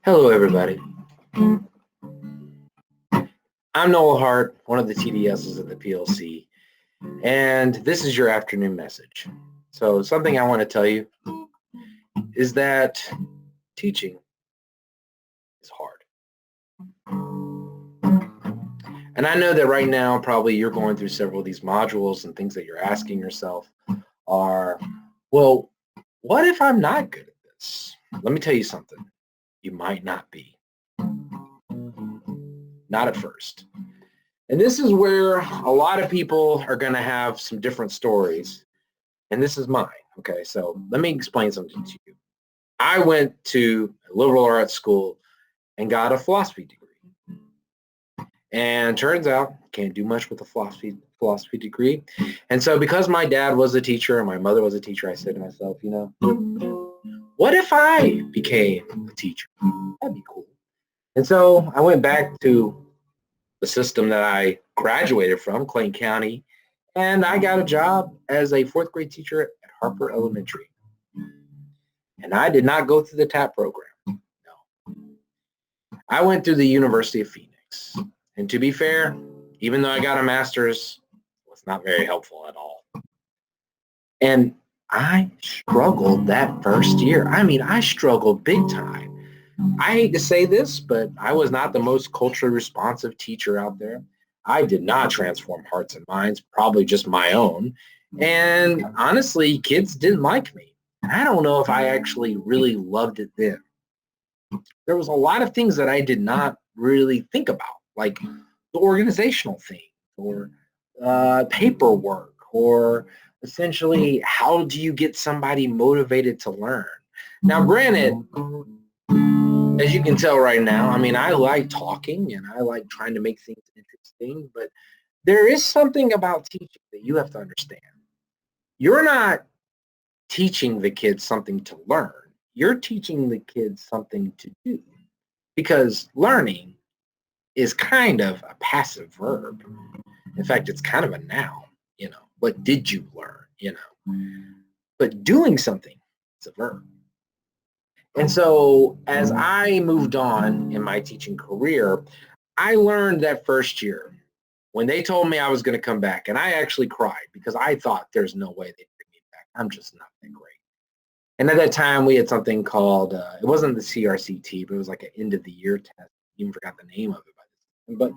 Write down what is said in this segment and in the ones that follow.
Hello, everybody. I'm Noel Hart, one of the TDSs at the PLC, and this is your afternoon message. So something I want to tell you is that teaching is hard. And I know that right now, probably you're going through several of these modules and things that you're asking yourself are, well, what if I'm not good at this? Let me tell you something. You might not be. Not at first. And this is where a lot of people are going to have some different stories. And this is mine. Okay, so let me explain something to you. I went to a liberal arts school and got a philosophy degree. And turns out can't do much with a philosophy degree. And so because my dad was a teacher and my mother was a teacher, I said to myself, what if I became a teacher? That'd be cool. And so I went back to the system that I graduated from, Clayton County, and I got a job as a fourth grade teacher at Harper Elementary. And I did not go through the TAP program. No. I went through the University of Phoenix. And to be fair, even though I got a master's, it was not very helpful at all. And I struggled that first year. I struggled big time. I hate to say this, but I was not the most culturally responsive teacher out there. I did not transform hearts and minds, probably just my own. And honestly, kids didn't like me. And I don't know if I actually really loved it then. There was a lot of things that I did not really think about, like the organizational thing or paperwork or essentially how do you get somebody motivated to learn. Now, granted, as you can tell right now, I like talking and I like trying to make things interesting, but there is something about teaching that you have to understand. You're not teaching the kids something to learn. You're teaching the kids something to do because learning is kind of a passive verb. In fact, it's kind of a noun, What did you learn, But doing something is a verb. And so as I moved on in my teaching career, I learned that first year when they told me I was going to come back, and I actually cried because I thought there's no way they'd bring me back. I'm just not that great. And at that time, we had something called, it wasn't the CRCT, but it was like an end of the year test. I even forgot the name of it. But,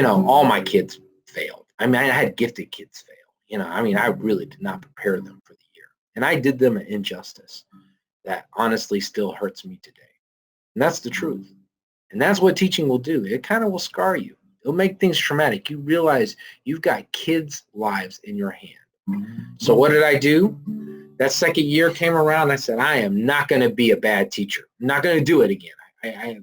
all my kids failed. I had gifted kids fail. I really did not prepare them for the year. And I did them an injustice that honestly still hurts me today. And that's the truth. And that's what teaching will do. It kind of will scar you. It'll make things traumatic. You realize you've got kids' lives in your hand. So what did I do? That second year came around. I said, I am not going to be a bad teacher. I'm not going to do it again. I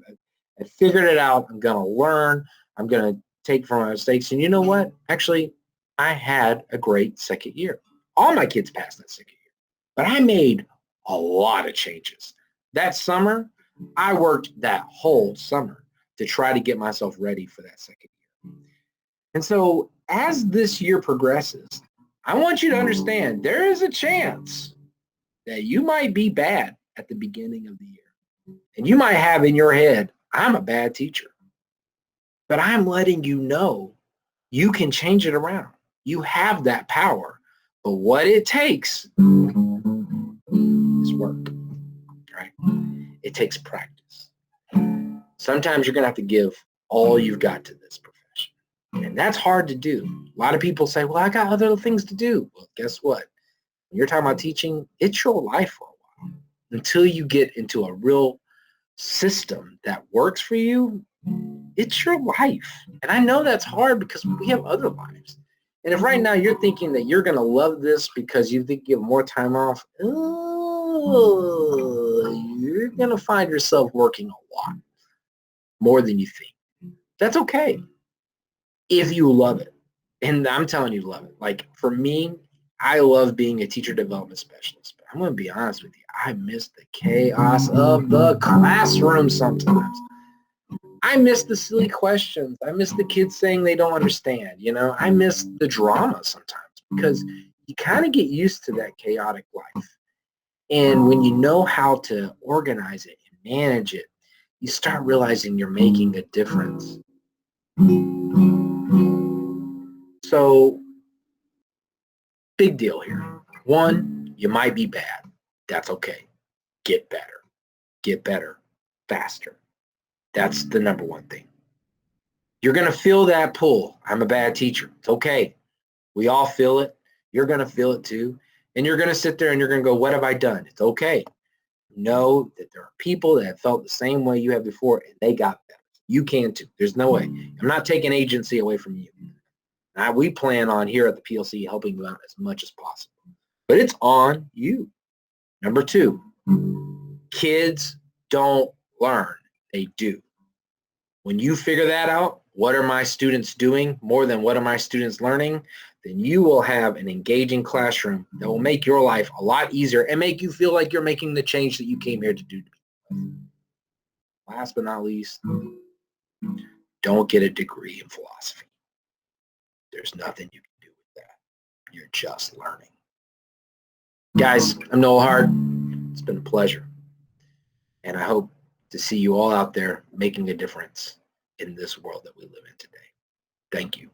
figured it out. I'm going to learn. I'm going to take from my mistakes. And you know what? Actually, I had a great second year. All my kids passed that second year. But I made a lot of changes. That summer, I worked that whole summer to try to get myself ready for that second year. And so as this year progresses, I want you to understand there is a chance that you might be bad at the beginning of the year. And you might have in your head, I'm a bad teacher. But I'm letting you know you can change it around. You have that power. But what it takes is work, right? It takes practice. Sometimes you're going to have to give all you've got to this profession. And that's hard to do. A lot of people say, well, I got other things to do. Well, guess what? When you're talking about teaching, it's your life for a while. Until you get into a real system that works for you, it's your life. And I know that's hard because we have other lives. And if right now you're thinking that you're going to love this because you think you have more time off, you're going to find yourself working a lot more than you think. That's okay if you love it. And I'm telling you, love it. Like for me, I love being a teacher development specialist. But I'm going to be honest with you. I miss the chaos of the classroom sometimes. I miss the silly questions. I miss the kids saying they don't understand. I miss the drama sometimes because you kind of get used to that chaotic life. And when you know how to organize it and manage it, you start realizing you're making a difference. So, big deal here. One, you might be bad. That's okay. Get better. Get better faster. That's the number one thing. You're going to feel that pull. I'm a bad teacher. It's okay. We all feel it. You're going to feel it too. And you're going to sit there and you're going to go, what have I done? It's okay. Know that there are people that have felt the same way you have before, and they got better. You can too. There's no way. I'm not taking agency away from you. We plan on here at the PLC helping you out as much as possible. But it's on you. Number two, kids don't learn. They do. When you figure that out, what are my students doing more than what are my students learning, then you will have an engaging classroom that will make your life a lot easier and make you feel like you're making the change that you came here to do. Last but not least, don't get a degree in philosophy. There's nothing you can do with that. You're just learning. Guys, I'm Noel Hart. It's been a pleasure. And I hope to see you all out there making a difference in this world that we live in today. Thank you.